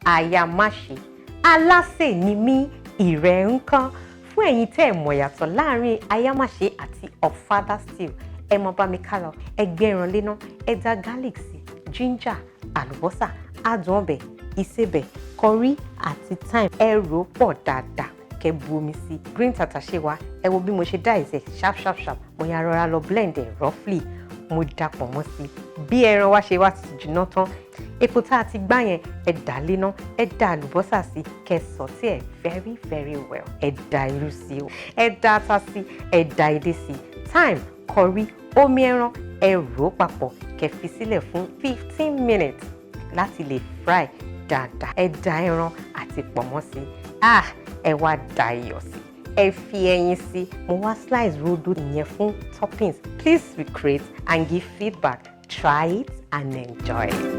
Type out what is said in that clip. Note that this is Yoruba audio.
Ayamase. Alásè ni mí, ìrẹ̀ ńkọ́. Fún ẹ̀yin tẹ́ ẹ mọ̀ yàtọ̀ láàrin Ayamase àti ọ̀fadà stew, ẹ mọ bá mi ká lọ. Ẹ gbé ẹran léná, ẹ dá garlic sí, ginger, àlùbọ́sà, adùn ọbẹ̀, ìsebẹ̀, curry àti thyme. Ẹ rò pọ̀ dáadáa. Kẹ́ bu omi sí. Green tàtàṣé wa, ẹ wo bí mo ṣe dice sharp. Mo yà rọra lọ blend roughly. Mo dàpọ̀ mọ́ sí. Bí ẹran wa ṣe wá ti jìnnà tán, epo tá a ti gbá yẹn, ẹ dà léná, ẹ dà àlùbọ́sà sí, kẹ́ saute ẹ very well. Ẹ dà irú sí o, ẹ dà ata sí, ẹ dà edé sí, thyme, curry, omi ẹran, ẹ rò papọ̀, kẹ́ fi sílẹ̀ fún 15 minutes láti lè fry dáadáa. Ẹ dà ẹran àti pọ̀nmọ́ sí. Ẹ wá dà iyọ̀ sí. Ẹ fi ẹyin sí. Mo wá slice rodo ìyẹn fún toppings. Please recreate and give feedback. Try it and enjoy it.